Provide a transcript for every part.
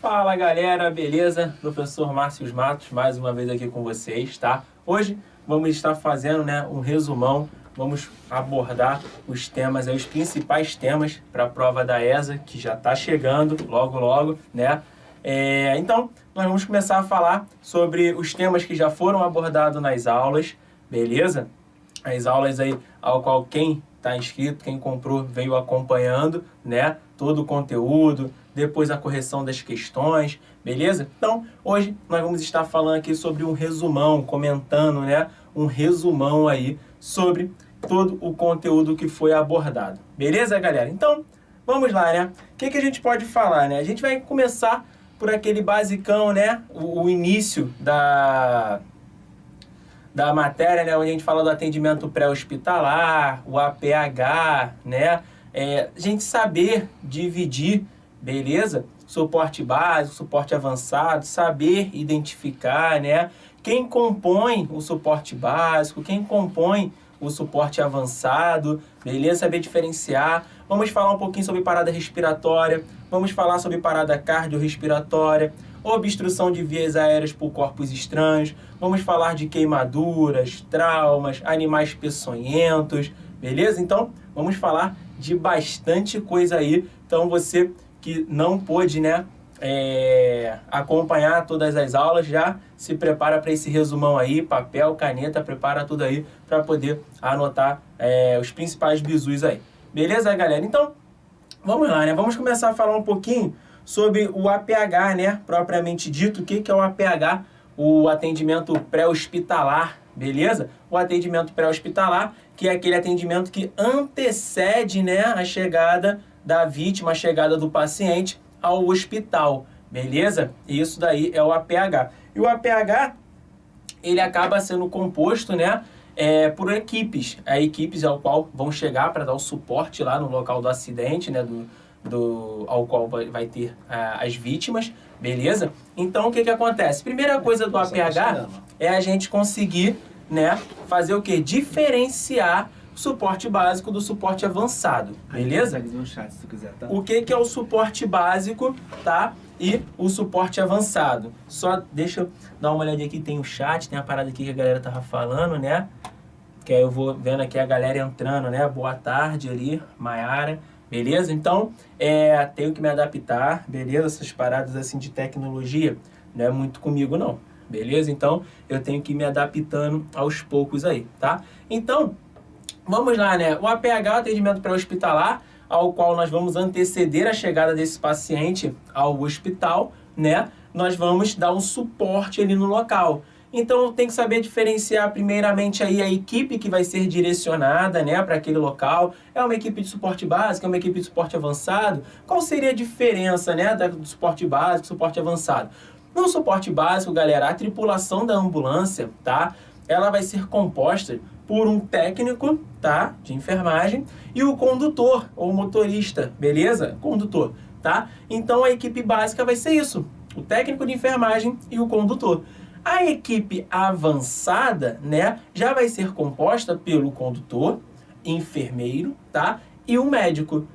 Fala galera, beleza? Professor Márcio Matos, mais uma vez aqui com vocês, tá? Hoje vamos estar fazendo, um resumão, vamos abordar os temas, os principais temas para a prova da ESA, que já está chegando logo, né? Então, nós vamos começar a falar sobre os temas que já foram abordados nas aulas, beleza? As aulas aí ao qual quem está inscrito, quem comprou, veio acompanhando, né? Todo o conteúdo, depois a correção das questões, beleza? Então, hoje nós vamos estar falando aqui sobre um resumão, comentando, um resumão aí sobre todo o conteúdo que foi abordado. Beleza, galera? Então, vamos lá, O que a gente pode falar, A gente vai começar por aquele basicão, O início da matéria, onde a gente fala do atendimento pré-hospitalar, o APH, a gente saber dividir, beleza? Suporte básico, suporte avançado, saber identificar, quem compõe o suporte básico, quem compõe o suporte avançado, beleza? Saber diferenciar. Vamos falar um pouquinho sobre parada respiratória, vamos falar sobre parada cardiorrespiratória, obstrução de vias aéreas por corpos estranhos, vamos falar de queimaduras, traumas, animais peçonhentos, beleza? Então, vamos falar de bastante coisa aí. Então, você que não pôde, acompanhar todas as aulas, já se prepara para esse resumão aí, papel, caneta, prepara tudo aí para poder anotar os principais bizus aí. Beleza, galera? Então, vamos lá, Vamos começar a falar um pouquinho sobre o APH, propriamente dito. O que é o APH? O atendimento pré-hospitalar, beleza? O atendimento pré-hospitalar, que é aquele atendimento que antecede, a chegada da vítima, a chegada do paciente ao hospital, beleza? Isso daí é o APH. E o APH, ele acaba sendo composto, por equipes. Equipes ao qual vão chegar para dar o suporte lá no local do acidente, ao qual vai ter as vítimas, beleza? Então, o que acontece? Primeira coisa do APH é a gente conseguir, fazer o quê? Diferenciar o suporte básico do suporte avançado, beleza? O que é o suporte básico, tá? E o suporte avançado. Só deixa eu dar uma olhadinha aqui, tem o chat, tem a parada aqui que a galera tava falando, Que aí eu vou vendo aqui a galera entrando, Boa tarde ali, Maiara. Beleza? Então, tenho que me adaptar, beleza? Essas paradas assim de tecnologia não é muito comigo, não. Beleza? Então, eu tenho que ir me adaptando aos poucos aí, tá? Então, vamos lá, O APH é o atendimento pré-hospitalar, ao qual nós vamos anteceder a chegada desse paciente ao hospital, Nós vamos dar um suporte ali no local. Então, tem que saber diferenciar primeiramente aí a equipe que vai ser direcionada, para aquele local. É uma equipe de suporte básico, é uma equipe de suporte avançado? Qual seria a diferença, do suporte básico e suporte avançado? No suporte básico, galera, a tripulação da ambulância, tá? Ela vai ser composta por um técnico, tá? De enfermagem e o condutor ou motorista, beleza? Condutor, tá? Então, a equipe básica vai ser isso. O técnico de enfermagem e o condutor. A equipe avançada, já vai ser composta pelo condutor, enfermeiro, tá? E o médico.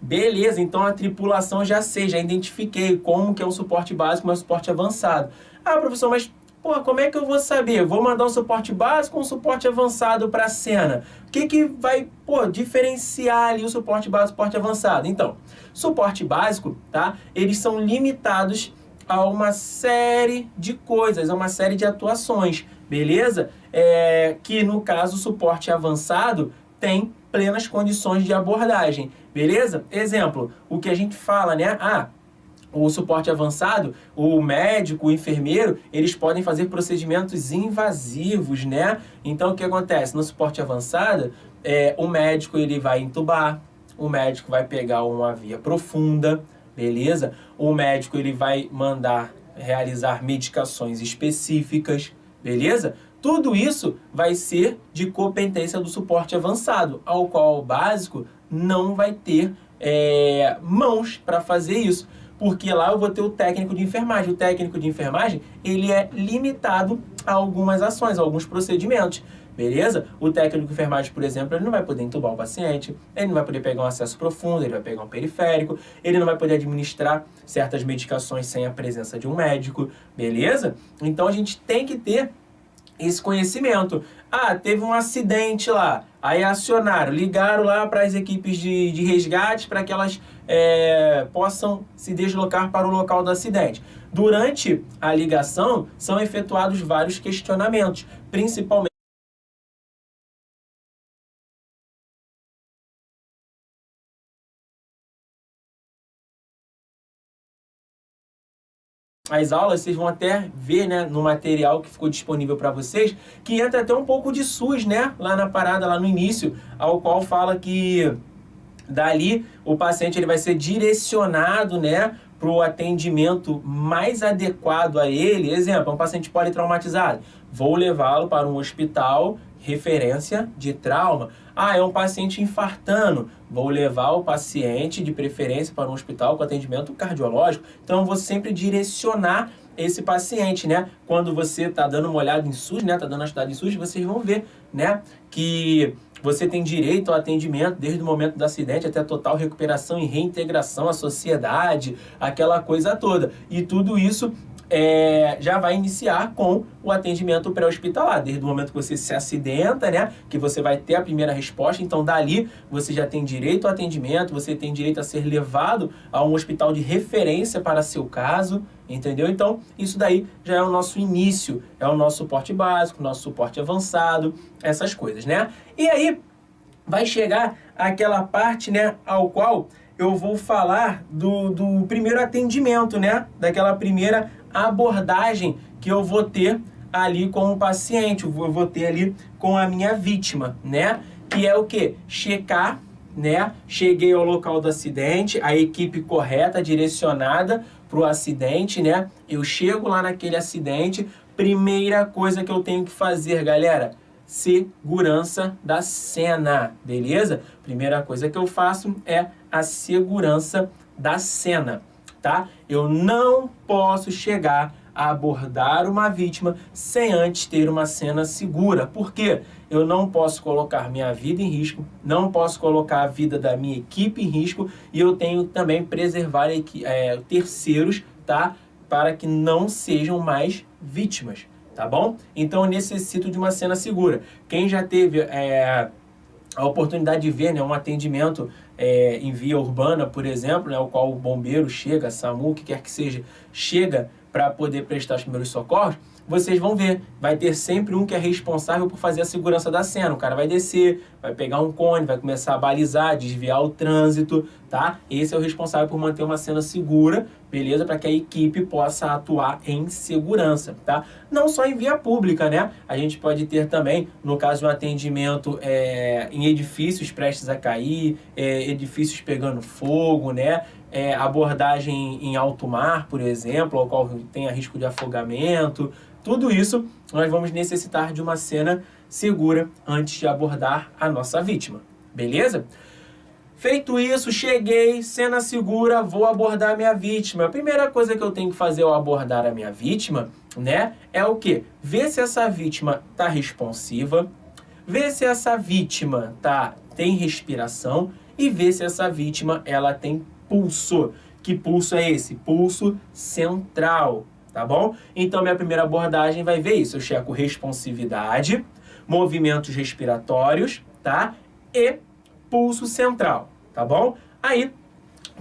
Beleza, então a tripulação já identifiquei como que é o suporte básico, mas o suporte avançado. Ah, professor, mas como é que eu vou saber? Vou mandar um suporte básico ou um suporte avançado para a cena? O que vai, diferenciar ali o suporte básico e o suporte avançado? Então, suporte básico, tá? Eles são limitados a uma série de coisas, a uma série de atuações, beleza? Que no caso o suporte avançado tem plenas condições de abordagem, beleza? Exemplo, o que a gente fala, o suporte avançado, o médico, o enfermeiro, eles podem fazer procedimentos invasivos, Então, o que acontece? No suporte avançado, o médico ele vai entubar, o médico vai pegar uma via profunda, beleza? O médico ele vai mandar realizar medicações específicas, beleza? Tudo isso vai ser de competência do suporte avançado, ao qual o básico não vai ter mãos para fazer isso. Porque lá eu vou ter o técnico de enfermagem. O técnico de enfermagem, ele é limitado a algumas ações, a alguns procedimentos. beleza? O técnico de enfermagem, por exemplo, ele não vai poder entubar o paciente, ele não vai poder pegar um acesso profundo, ele vai pegar um periférico, ele não vai poder administrar certas medicações sem a presença de um médico, beleza? Então a gente tem que ter esse conhecimento. Ah, teve um acidente lá, aí acionaram, ligaram lá para as equipes de resgate para que elas possam se deslocar para o local do acidente. Durante a ligação, são efetuados vários questionamentos, principalmente as aulas, vocês vão até ver, né, no material que ficou disponível para vocês, que entra até um pouco de SUS, né, lá na parada, lá no início, ao qual fala que dali o paciente ele vai ser direcionado, né, para o atendimento mais adequado a ele. Exemplo, um paciente politraumatizado, vou levá-lo para um hospital referência de trauma. Ah, é um paciente infartando, vou levar o paciente de preferência para um hospital com atendimento cardiológico. Então, eu vou sempre direcionar esse paciente, né? Quando você está dando uma olhada em SUS, né? Está dando uma estudada em SUS, vocês vão ver, né? Que você tem direito ao atendimento desde o momento do acidente até a total recuperação e reintegração à sociedade, aquela coisa toda. E tudo isso já vai iniciar com o atendimento pré-hospitalar, desde o momento que você se acidenta, né, que você vai ter a primeira resposta. Então dali você já tem direito ao atendimento, você tem direito a ser levado a um hospital de referência para seu caso, entendeu? Então isso daí já é o nosso início, é o nosso suporte básico, nosso suporte avançado, essas coisas, né? E aí vai chegar aquela parte, né, ao qual eu vou falar do primeiro atendimento, né, daquela primeira abordagem que eu vou ter ali com o paciente, eu vou ter ali com a minha vítima, né? Que é o quê? Checar, né? Cheguei ao local do acidente, a equipe correta, direcionada para o acidente, né? Eu chego lá naquele acidente, primeira coisa que eu tenho que fazer, galera, segurança da cena, beleza? Primeira coisa que eu faço é a segurança da cena, tá? Eu não posso chegar a abordar uma vítima sem antes ter uma cena segura. Por quê? Eu não posso colocar minha vida em risco, não posso colocar a vida da minha equipe em risco e eu tenho também preservar terceiros, tá? Para que não sejam mais vítimas, tá bom? Então eu necessito de uma cena segura. Quem já teve a oportunidade de ver, né, um atendimento em via urbana, por exemplo, né, o qual o bombeiro chega, SAMU, o que quer que seja, chega para poder prestar os primeiros socorros, vocês vão ver, vai ter sempre um que é responsável por fazer a segurança da cena. O cara vai descer, vai pegar um cone, vai começar a balizar, desviar o trânsito, tá? Esse é o responsável por manter uma cena segura, beleza? Para que a equipe possa atuar em segurança, tá? Não só em via pública, né? A gente pode ter também, no caso de um atendimento em edifícios prestes a cair, edifícios pegando fogo, né? Abordagem em alto mar, por exemplo, ao qual tenha risco de afogamento. Tudo isso nós vamos necessitar de uma cena segura antes de abordar a nossa vítima, beleza? Feito isso, cheguei, cena segura, vou abordar a minha vítima. A primeira coisa que eu tenho que fazer ao abordar a minha vítima, né, é o quê? Ver se essa vítima está responsiva, ver se essa vítima tem respiração e ver se essa vítima ela tem pulso. Que pulso é esse? Pulso central, tá bom? Então, minha primeira abordagem vai ver isso. Eu checo responsividade, movimentos respiratórios, tá? E pulso central, tá bom? Aí,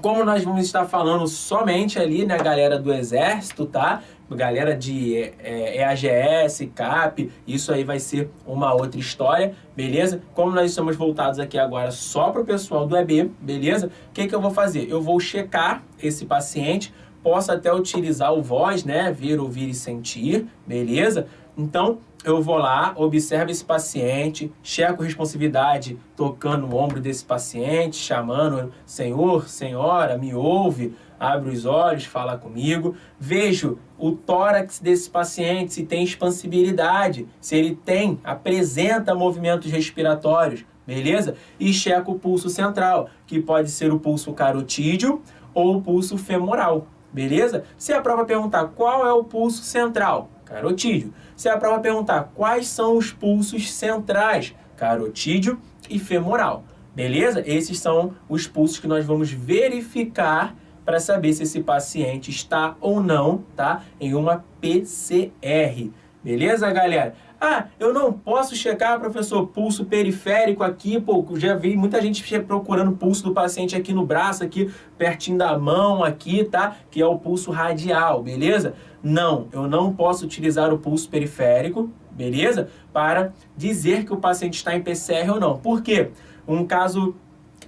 como nós vamos estar falando somente ali, né, galera do Exército, tá? Galera de EAGS, CAP, isso aí vai ser uma outra história, beleza? Como nós estamos voltados aqui agora só para o pessoal do EB, beleza? O que eu vou fazer? Eu vou checar esse paciente, posso até utilizar o voz, né? Ver, ouvir e sentir, beleza? Então, eu vou lá, observo esse paciente, checo responsividade, tocando o ombro desse paciente, chamando, senhor, senhora, me ouve, abre os olhos, fala comigo, vejo o tórax desse paciente, se tem expansibilidade, se ele apresenta movimentos respiratórios, beleza? E checo o pulso central, que pode ser o pulso carotídeo ou o pulso femoral, beleza? Se a prova perguntar qual é o pulso central, carotídeo. Se a prova perguntar quais são os pulsos centrais, carotídeo e femoral. Beleza? Esses são os pulsos que nós vamos verificar para saber se esse paciente está ou não, tá, em uma PCR. Beleza, galera? Ah, eu não posso checar, professor, pulso periférico aqui, pô, já vi muita gente procurando pulso do paciente aqui no braço, aqui pertinho da mão, aqui, tá? Que é o pulso radial, beleza? Não, eu não posso utilizar o pulso periférico, beleza? Para dizer que o paciente está em PCR ou não. Por quê? Um caso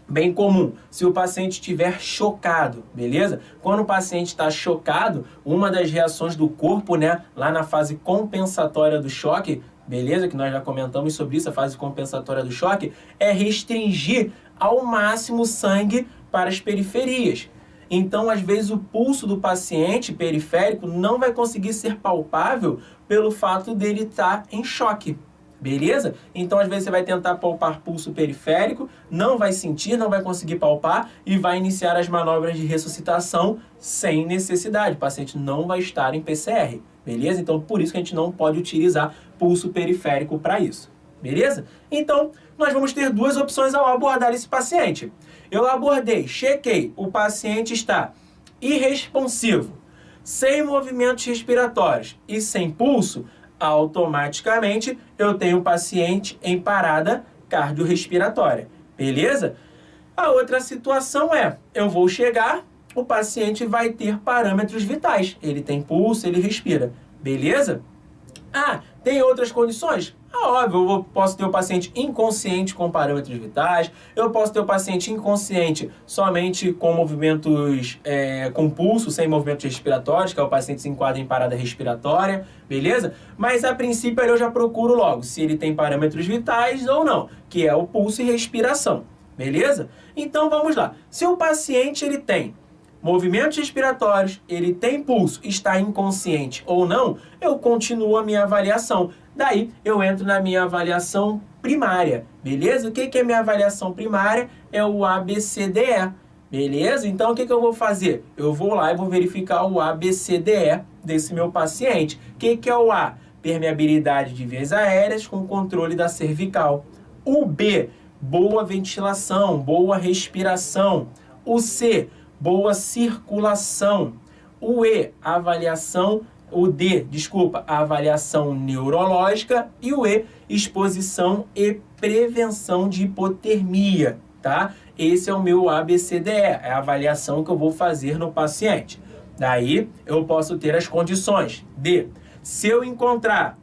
bem comum, se o paciente estiver chocado, beleza? Quando o paciente está chocado, uma das reações do corpo, né, lá na fase compensatória do choque, beleza? Que nós já comentamos sobre isso, a fase compensatória do choque, é restringir ao máximo o sangue para as periferias. Então, às vezes, o pulso do paciente periférico não vai conseguir ser palpável pelo fato dele estar em choque. Beleza? Então, às vezes, você vai tentar palpar pulso periférico, não vai sentir, não vai conseguir palpar e vai iniciar as manobras de ressuscitação sem necessidade. O paciente não vai estar em PCR. Beleza? Então, por isso que a gente não pode utilizar pulso periférico para isso. Beleza? Então, nós vamos ter duas opções ao abordar esse paciente. Eu abordei, chequei, o paciente está irresponsivo, sem movimentos respiratórios e sem pulso, automaticamente eu tenho o paciente em parada cardiorrespiratória, beleza? A outra situação é, eu vou chegar, o paciente vai ter parâmetros vitais, ele tem pulso, ele respira, beleza? Ah, tem outras condições? Óbvio, eu posso ter o paciente inconsciente com parâmetros vitais, eu posso ter o paciente inconsciente somente com movimentos, com pulso, sem movimentos respiratórios, que é o paciente se enquadra em parada respiratória, beleza? Mas a princípio eu já procuro logo se ele tem parâmetros vitais ou não, que é o pulso e respiração, beleza? Então vamos lá, se o paciente ele tem movimentos respiratórios, ele tem pulso, está inconsciente ou não, eu continuo a minha avaliação. Daí, eu entro na minha avaliação primária, beleza? O que é minha avaliação primária? É o ABCDE, beleza? Então, o que eu vou fazer? Eu vou lá e vou verificar o ABCDE desse meu paciente. O que é o A? Permeabilidade de vias aéreas com controle da cervical. O B, boa ventilação, boa respiração. O C, boa circulação. O E, avaliação, o D, desculpa, a avaliação neurológica. E o E, exposição e prevenção de hipotermia, tá? Esse é o meu ABCDE, é a avaliação que eu vou fazer no paciente. Daí, eu posso ter as condições de, se eu encontrar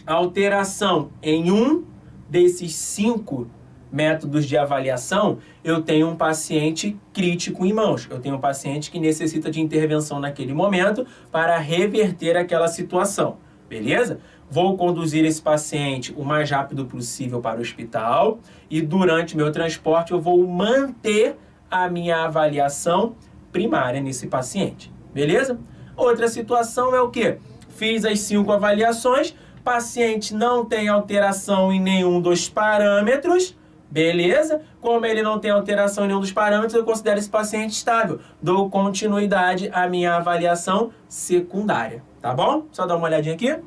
alteração em um desses 5 métodos de avaliação, eu tenho um paciente crítico em mãos. Eu tenho um paciente que necessita de intervenção naquele momento para reverter aquela situação. Beleza? Vou conduzir esse paciente o mais rápido possível para o hospital e durante meu transporte eu vou manter a minha avaliação primária nesse paciente. Beleza? Outra situação é o quê? Fiz as 5 avaliações, paciente não tem alteração em nenhum dos parâmetros. Beleza? Como ele não tem alteração em nenhum dos parâmetros, eu considero esse paciente estável. Dou continuidade à minha avaliação secundária. Tá bom? Só dar uma olhadinha aqui.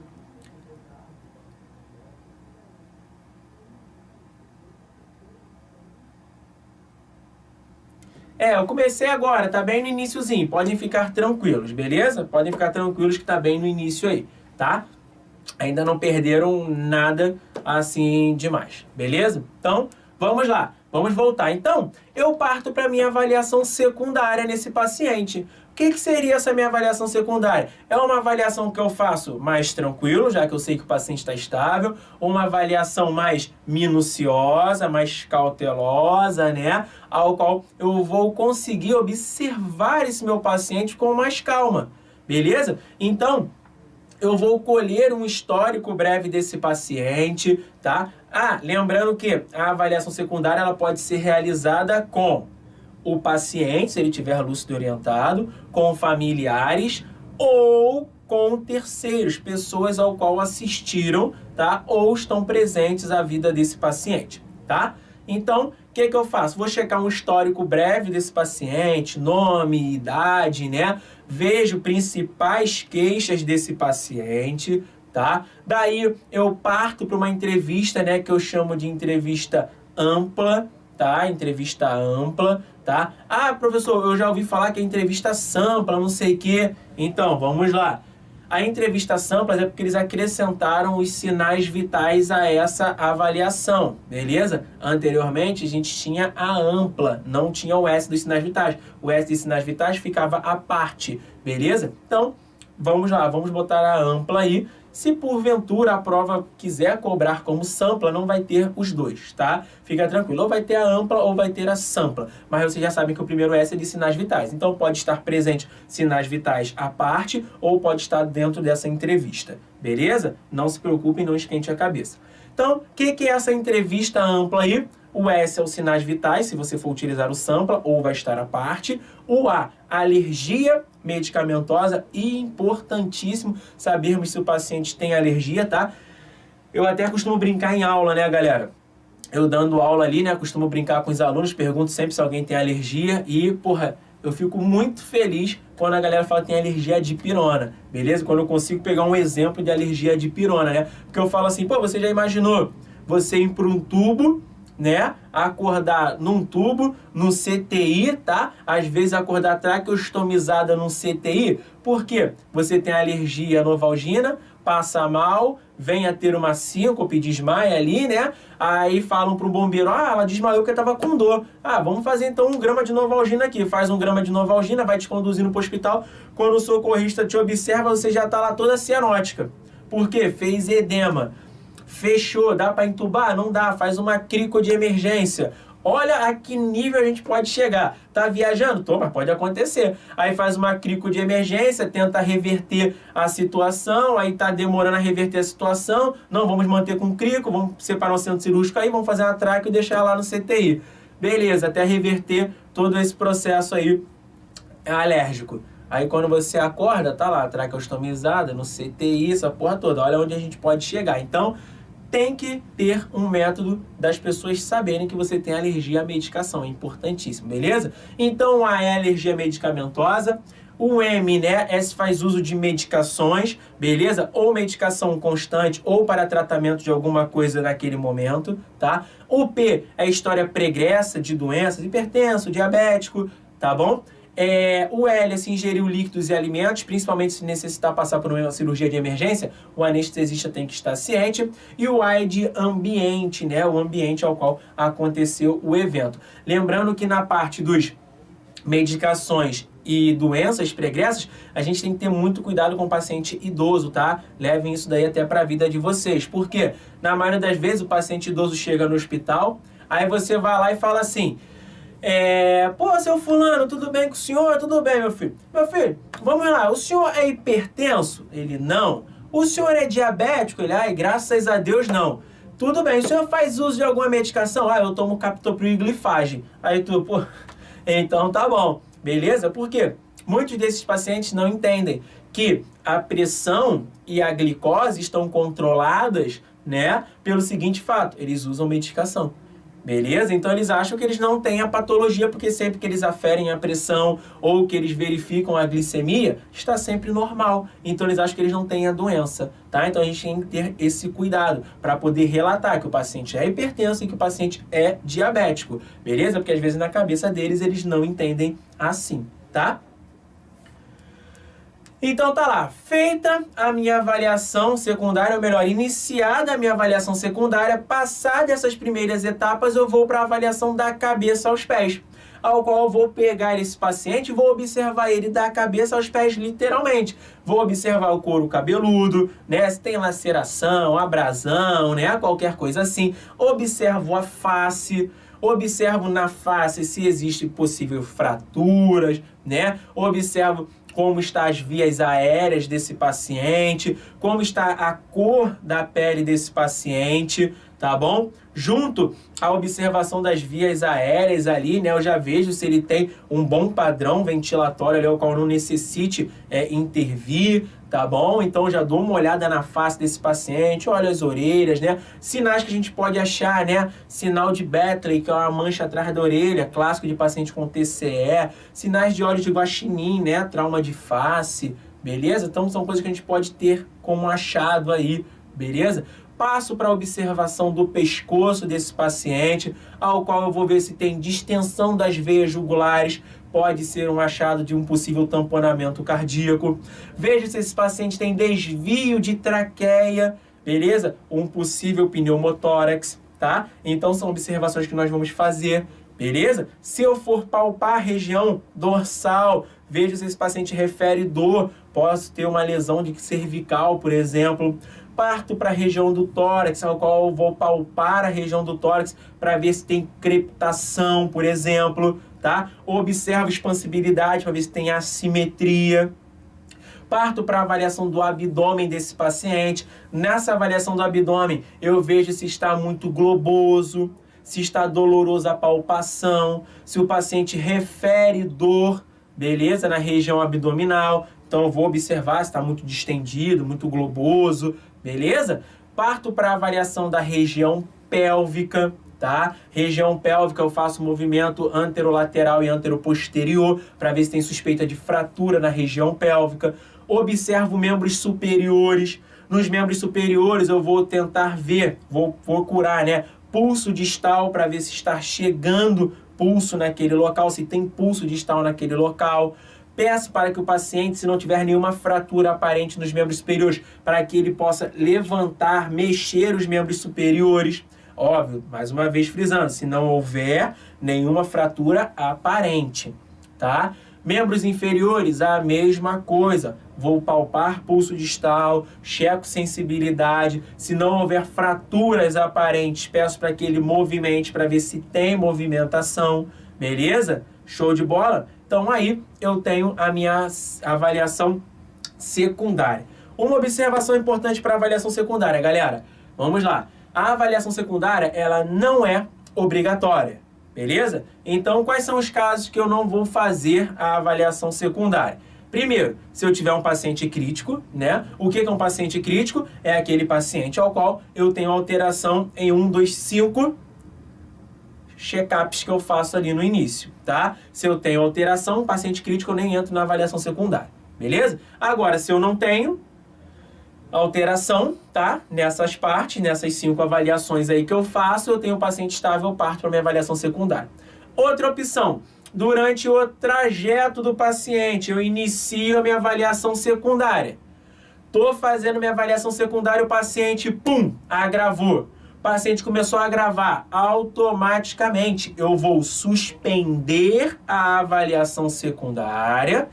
Eu comecei agora, tá bem no iniciozinho. Podem ficar tranquilos, beleza? Podem ficar tranquilos que tá bem no início aí, tá? Ainda não perderam nada assim demais, beleza? Então, vamos lá, vamos voltar. Então, eu parto para a minha avaliação secundária nesse paciente. O que seria essa minha avaliação secundária? É uma avaliação que eu faço mais tranquilo, já que eu sei que o paciente está estável, ou uma avaliação mais minuciosa, mais cautelosa, né? Ao qual eu vou conseguir observar esse meu paciente com mais calma, beleza? Então, eu vou colher um histórico breve desse paciente, tá? Lembrando que a avaliação secundária ela pode ser realizada com o paciente, se ele estiver lúcido e orientado, com familiares ou com terceiros, pessoas ao qual assistiram, tá? Ou estão presentes à vida desse paciente, tá? Então, que eu faço? Vou checar um histórico breve desse paciente, nome, idade, né? Vejo principais queixas desse paciente, tá? Daí eu parto para uma entrevista, né, que eu chamo de entrevista ampla, tá? Entrevista ampla, tá? Ah, professor, eu já ouvi falar que é entrevista sampla, não sei o quê. Então, vamos lá. A entrevista sampla é porque eles acrescentaram os sinais vitais a essa avaliação, beleza? Anteriormente, a gente tinha a ampla, não tinha o S dos sinais vitais. O S dos sinais vitais ficava à parte, beleza? Então, vamos lá, vamos botar a ampla aí. Se porventura a prova quiser cobrar como sampla, não vai ter os dois, tá? Fica tranquilo, ou vai ter a ampla ou vai ter a sampla. Mas vocês já sabem que o primeiro S é de sinais vitais. Então pode estar presente sinais vitais à parte ou pode estar dentro dessa entrevista, beleza? Não se preocupem, não esquente a cabeça. Então, o que é essa entrevista ampla aí? O S é os sinais vitais, se você for utilizar o sampla, ou vai estar à parte. O A, alergia medicamentosa, e importantíssimo sabermos se o paciente tem alergia, tá? Eu até costumo brincar em aula, né, galera? Eu dando aula ali, né, costumo brincar com os alunos, pergunto sempre se alguém tem alergia e, porra, eu fico muito feliz quando a galera fala que tem alergia à dipirona, beleza? Quando eu consigo pegar um exemplo de alergia à dipirona, né? Porque eu falo assim, pô, você já imaginou você ir para um tubo, né, acordar num tubo, no CTI, tá? Às vezes acordar traqueostomizada num CTI, por quê? Você tem alergia à novalgina, passa mal, vem a ter uma síncope, desmaia ali, né? Aí falam pro bombeiro, ah, ela desmaiou porque tava com dor. Ah, vamos fazer então 1 grama de novalgina aqui. Faz 1 grama de novalgina, vai te conduzindo pro hospital. Quando o socorrista te observa, você já tá lá toda cianótica. Por quê? Fez edema. Fechou, dá para entubar? Não dá, faz uma crico de emergência. Olha a que nível a gente pode chegar. Tá viajando? Toma, pode acontecer. Aí faz uma crico de emergência, tenta reverter a situação, aí tá demorando a reverter a situação. Não, vamos manter com crico, vamos separar um centro cirúrgico aí, vamos fazer uma traque e deixar lá no CTI. Beleza, até reverter todo esse processo aí alérgico. Aí quando você acorda, tá lá, traqueostomizada, no CTI, essa porra toda. Olha onde a gente pode chegar. Então, tem que ter um método das pessoas saberem que você tem alergia à medicação. É importantíssimo, beleza? Então, A é alergia medicamentosa. O M, né, S faz uso de medicações, beleza? Ou medicação constante ou para tratamento de alguma coisa naquele momento, tá? O P é história pregressa de doenças, hipertenso, diabético, tá bom? O L, se ingeriu líquidos e alimentos, principalmente se necessitar passar por uma cirurgia de emergência, o anestesista tem que estar ciente. E o A é de ambiente, né? O ambiente ao qual aconteceu o evento. Lembrando que na parte dos medicações e doenças pregressas, a gente tem que ter muito cuidado com o paciente idoso, tá? Levem isso daí até para a vida de vocês. Por quê? Na maioria das vezes o paciente idoso chega no hospital, aí você vai lá e fala assim... pô, seu fulano, tudo bem com o senhor? Tudo bem, meu filho. Meu filho, vamos lá, o senhor é hipertenso? Ele, não. O senhor é diabético? Ele, ai, graças a Deus, não. Tudo bem, o senhor faz uso de alguma medicação? Ah, eu tomo captopril e glifagem. Aí tu, pô, então tá bom, beleza? Por quê? Muitos desses pacientes não entendem que a pressão e a glicose estão controladas, né, pelo seguinte fato, eles usam medicação. Beleza? Então eles acham que eles não têm a patologia porque sempre que eles aferem a pressão ou que eles verificam a glicemia, está sempre normal. Então eles acham que eles não têm a doença, tá? Então a gente tem que ter esse cuidado para poder relatar que o paciente é hipertenso e que o paciente é diabético, beleza? Porque às vezes na cabeça deles eles não entendem assim, tá? Então tá lá, feita a minha avaliação secundária, ou melhor, iniciada a minha avaliação secundária, passada essas primeiras etapas, eu vou para a avaliação da cabeça aos pés, ao qual eu vou pegar esse paciente e vou observar ele da cabeça aos pés literalmente. Vou observar o couro cabeludo, né, se tem laceração, abrasão, né, qualquer coisa assim. Observo a face, observo na face se existem possíveis fraturas, né, observo como estão as vias aéreas desse paciente, como está a cor da pele desse paciente, tá bom? Junto à observação das vias aéreas ali, né? Eu já vejo se ele tem um bom padrão ventilatório ali, ao qual não necessite intervir, tá bom? Então já dou uma olhada na face desse paciente, olha as orelhas, né? Sinais que a gente pode achar, né? Sinal de Betley, que é uma mancha atrás da orelha, clássico de paciente com TCE. Sinais de óleo de guaxinim, né? Trauma de face, beleza? Então são coisas que a gente pode ter como achado aí, beleza? Passo para a observação do pescoço desse paciente, ao qual eu vou ver se tem distensão das veias jugulares, pode ser um achado de um possível tamponamento cardíaco. Vejo se esse paciente tem desvio de traqueia, beleza? Um possível pneumotórax, tá? Então são observações que nós vamos fazer, beleza? Se eu for palpar a região dorsal, vejo se esse paciente refere dor, posso ter uma lesão de cervical, por exemplo. Parto para a região do tórax, ao qual eu vou palpar a região do tórax para ver se tem crepitação, por exemplo, tá? Observo expansibilidade para ver se tem assimetria. Parto para a avaliação do abdômen desse paciente. Nessa avaliação do abdômen, eu vejo se está muito globoso, se está doloroso a palpação, se o paciente refere dor, beleza? Na região abdominal. Então eu vou observar se está muito distendido, muito globoso, beleza? Parto para a avaliação da região pélvica, tá? Região pélvica eu faço movimento anterolateral e anteroposterior para ver se tem suspeita de fratura na região pélvica. Observo membros superiores. Nos membros superiores eu vou tentar ver, vou curar, né? Pulso distal para ver se está chegando pulso naquele local, se tem pulso distal naquele local. Peço para que o paciente, se não tiver nenhuma fratura aparente nos membros superiores, para que ele possa levantar, mexer os membros superiores. Óbvio, mais uma vez frisando, se não houver nenhuma fratura aparente, tá? Membros inferiores, a mesma coisa. Vou palpar pulso distal, checo sensibilidade. Se não houver fraturas aparentes, peço para que ele movimente para ver se tem movimentação, beleza? Show de bola? Então aí eu tenho a minha avaliação secundária. Uma observação importante para a avaliação secundária, galera. Vamos lá. A avaliação secundária, ela não é obrigatória, beleza? Então, quais são os casos que eu não vou fazer a avaliação secundária? Primeiro, se eu tiver um paciente crítico, né? O que é um paciente crítico? É aquele paciente ao qual eu tenho alteração em 1, 2, 5 check-ups que eu faço ali no início, tá? Se eu tenho alteração, paciente crítico, eu nem entro na avaliação secundária, beleza? Agora, se eu não tenho alteração, tá? Nessas partes, nessas 5 avaliações aí que eu faço, eu tenho paciente estável, eu parto para minha avaliação secundária. Outra opção, durante o trajeto do paciente, eu inicio a minha avaliação secundária. Tô fazendo minha avaliação secundária, o paciente, pum, agravou. O paciente começou a agravar, automaticamente eu vou suspender a avaliação secundária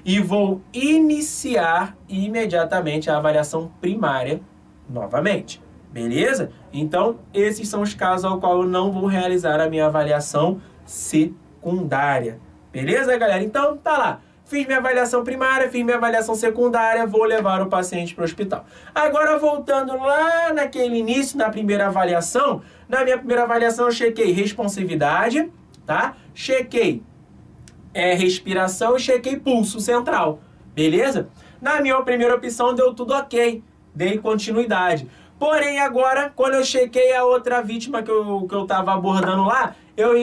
e vou iniciar imediatamente a avaliação primária novamente, beleza? Então, esses são os casos ao qual eu não vou realizar a minha avaliação secundária, beleza, galera? Então, tá lá. Fiz minha avaliação primária, fiz minha avaliação secundária, vou levar o paciente para o hospital. Agora, voltando lá naquele início, na primeira avaliação, na minha primeira avaliação eu chequei responsividade, tá? Chequei respiração e chequei pulso central, beleza? Na minha primeira opção deu tudo ok, dei continuidade. Porém, agora, quando eu chequei a outra vítima que eu estava abordando lá, eu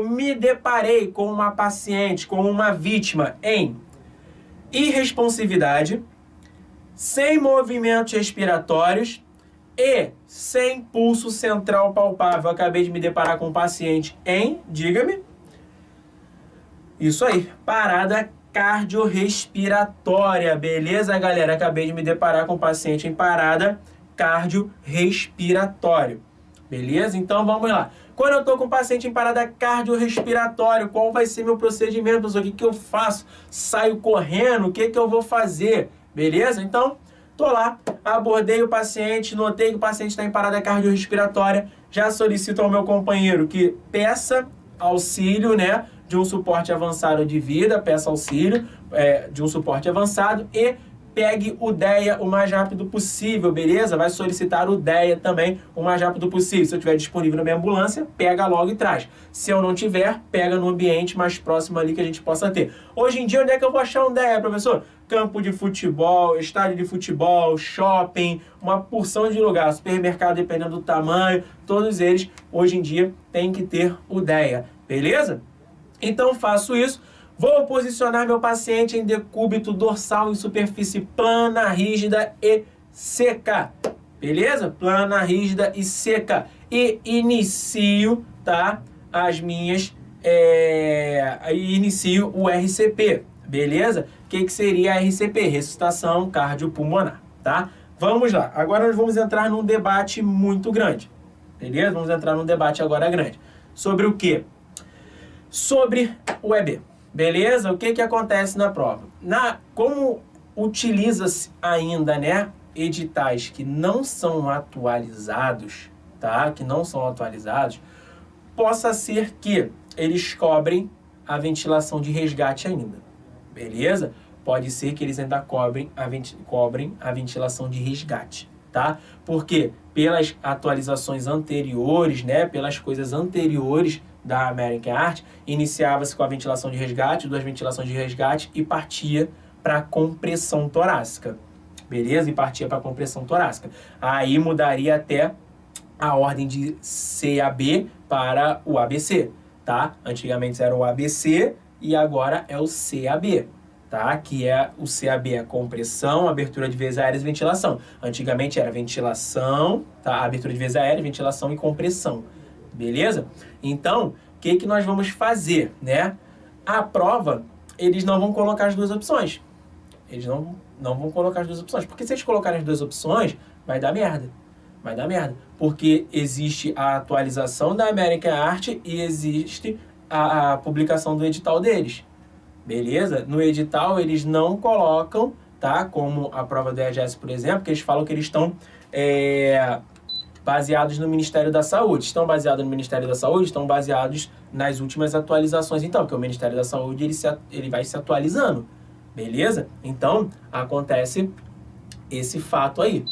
me deparei com uma paciente, com uma vítima em irresponsividade, sem movimentos respiratórios e sem pulso central palpável. Eu acabei de me deparar com um paciente em, diga-me, isso aí, parada cardiorrespiratória, beleza, galera? Acabei de me deparar com um paciente em parada cardiorrespiratória, beleza? Então, vamos lá. Quando eu estou com um paciente em parada cardiorrespiratória, qual vai ser meu procedimento, professor? O que eu faço? Saio correndo? O que eu vou fazer? Beleza? Então, tô lá, abordei o paciente, notei que o paciente está em parada cardiorrespiratória, já solicito ao meu companheiro que peça auxílio, né, de um suporte avançado de vida, peça auxílio de um suporte avançado e pegue o DEA o mais rápido possível, beleza? Vai solicitar o DEA também o mais rápido possível. Se eu tiver disponível na minha ambulância, pega logo e traz. Se eu não tiver, pega no ambiente mais próximo ali que a gente possa ter. Hoje em dia, onde é que eu vou achar um DEA, professor? Campo de futebol, estádio de futebol, shopping, uma porção de lugar, supermercado, dependendo do tamanho, todos eles, hoje em dia, tem que ter o DEA, beleza? Então, faço isso. Vou posicionar meu paciente em decúbito dorsal em superfície plana, rígida e seca. Beleza? Plana, rígida e seca. E inicio, tá? As minhas... inicio o RCP. Beleza? O que seria a RCP? Ressuscitação cardiopulmonar, tá? Vamos lá. Agora nós vamos entrar num debate muito grande. Beleza? Vamos entrar num debate agora grande. Sobre o quê? Sobre o EB. Beleza? O que acontece na prova? Como utiliza-se ainda, né, editais que não são atualizados, tá? Que não são atualizados, possa ser que eles cobrem a ventilação de resgate ainda. Beleza? Pode ser que eles ainda cobrem a ventilação de resgate, tá? Porque pelas atualizações anteriores, né, pelas coisas anteriores da American Heart, iniciava-se com a ventilação de resgate, 2 ventilações de resgate e partia para compressão torácica. Beleza? E partia para compressão torácica. Aí mudaria até a ordem de CAB para o ABC, tá? Antigamente era o ABC e agora é o CAB, tá? Que é o CAB é compressão, abertura de vias aéreas e ventilação. Antigamente era ventilação, tá? Abertura de vias aéreas, ventilação e compressão. Beleza? Então, o que nós vamos fazer, né? A prova, eles não vão colocar as 2 opções. Eles não vão colocar as 2 opções. Porque se eles colocarem as 2 opções, vai dar merda. Vai dar merda. Porque existe a atualização da American Heart e existe a publicação do edital deles. Beleza? No edital, eles não colocam, tá? Como a prova do EAGS, por exemplo, que eles falam que eles estão... baseados no Ministério da Saúde. Estão baseados no Ministério da Saúde? Estão baseados nas últimas atualizações, então, porque o Ministério da Saúde ele vai se atualizando, beleza? Então, acontece esse fato aí,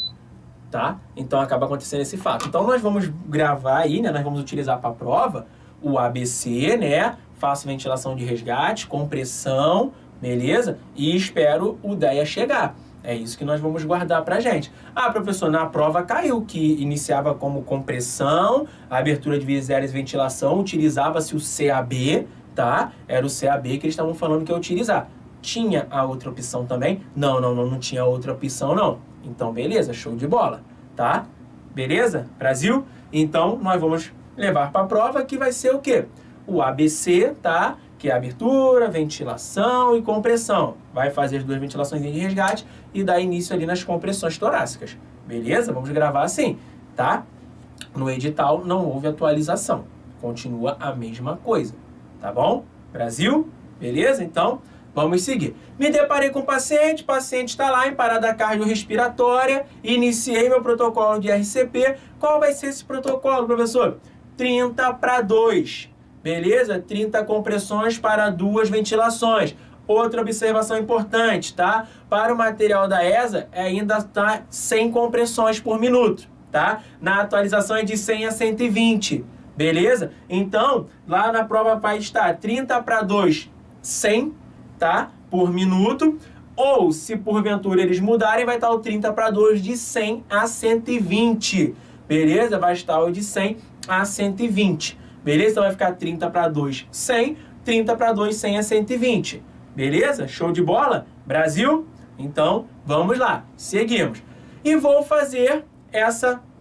tá? Então, acaba acontecendo esse fato. Então, nós vamos gravar aí, né? Nós vamos utilizar para a prova o ABC, né? Faço ventilação de resgate, compressão, beleza? E espero o DEA chegar. É isso que nós vamos guardar pra gente. Ah, professor, na prova caiu que iniciava como compressão, abertura de vias aéreas e ventilação, utilizava-se o CAB, tá? Era o CAB que eles estavam falando que ia utilizar. Tinha a outra opção também? Não tinha outra opção, não. Então, beleza, show de bola, tá? Beleza? Brasil? Então, nós vamos levar pra prova que vai ser o quê? O ABC, tá? Que é abertura, ventilação e compressão. Vai fazer as 2 ventilações de resgate e dar início ali nas compressões torácicas. Beleza? Vamos gravar assim, tá? No edital não houve atualização. Continua a mesma coisa, tá bom? Brasil? Beleza? Então, vamos seguir. Me deparei com o paciente está lá em parada cardiorrespiratória, iniciei meu protocolo de RCP. Qual vai ser esse protocolo, professor? 30/2. Beleza? 30 compressões para 2 ventilações. Outra observação importante, tá? Para o material da ESA, ainda está 100 compressões por minuto, tá? Na atualização é de 100 a 120, beleza? Então, lá na prova vai estar 30/2, 100, tá? Por minuto. Ou, se porventura eles mudarem, vai estar o 30/2 de 100 a 120, beleza? Vai estar o de 100 a 120. Beleza? Então vai ficar 30/2, 100, 30/2, 100 a 120. Beleza? Show de bola? Brasil? Então, vamos lá. Seguimos. E vou fazer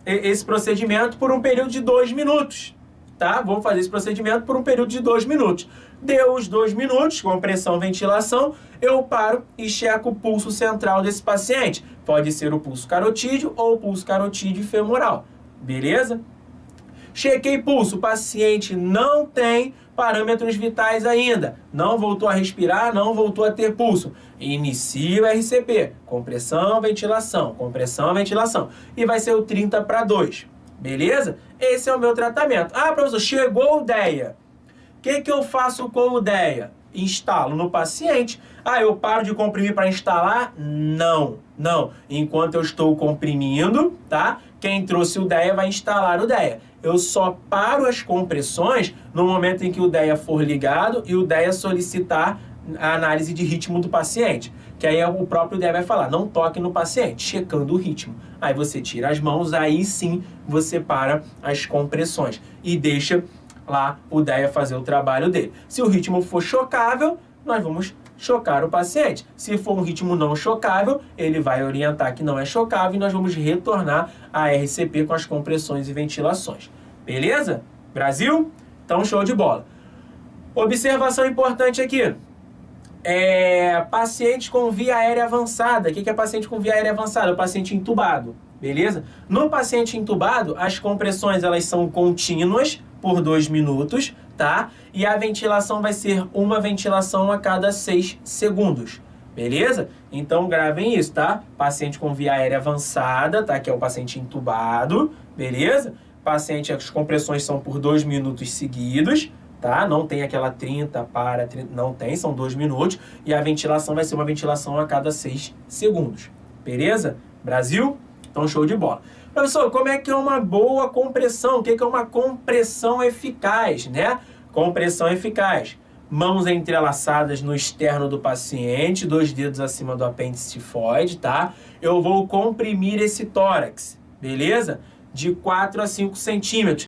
esse procedimento por um período de 2 minutos. Tá? Vou fazer esse procedimento por um período de 2 minutos. Deu os 2 minutos, compressão, ventilação, eu paro e checo o pulso central desse paciente. Pode ser o pulso carotídeo ou o pulso carotídeo femoral. Beleza? Chequei pulso, o paciente não tem parâmetros vitais ainda. Não voltou a respirar, não voltou a ter pulso. Inicia o RCP, compressão, ventilação, e vai ser o 30/2. Beleza? Esse é o meu tratamento. Ah, professor, chegou o DEA. O que eu faço com o DEA? instalo no paciente. Ah, eu paro de comprimir para instalar? Não, não. Enquanto eu estou comprimindo, tá? Quem trouxe o DEA vai instalar o DEA. Eu só paro as compressões no momento em que o DEA for ligado e o DEA solicitar a análise de ritmo do paciente. Que aí o próprio DEA vai falar, não toque no paciente, checando o ritmo. Aí você tira as mãos, aí sim você para as compressões e deixa lá o DEA fazer o trabalho dele. Se o ritmo for chocável, nós vamos chocar o paciente. Se for um ritmo não chocável, ele vai orientar que não é chocável e nós vamos retornar a RCP com as compressões e ventilações. Beleza? Brasil? Então, show de bola. Observação importante aqui. Paciente com via aérea avançada. O que é paciente com via aérea avançada? O paciente entubado. Beleza? No paciente entubado, as compressões elas são contínuas por 2 minutos, tá? E a ventilação vai ser uma ventilação a cada 6 segundos. Beleza? Então gravem isso, tá? Paciente com via aérea avançada, tá? Que é o paciente entubado, beleza? Paciente, as compressões são por 2 minutos seguidos, tá? Não tem aquela 30 para 30, não tem, são 2 minutos. E a ventilação vai ser uma ventilação a cada 6 segundos. Beleza? Brasil? Então, show de bola. Professor, como é que é uma boa compressão? O que é uma compressão eficaz, né? Compressão eficaz. Mãos entrelaçadas no externo do paciente, 2 dedos acima do apêndice tifoide, tá? Eu vou comprimir esse tórax, beleza? De 4 a 5 centímetros.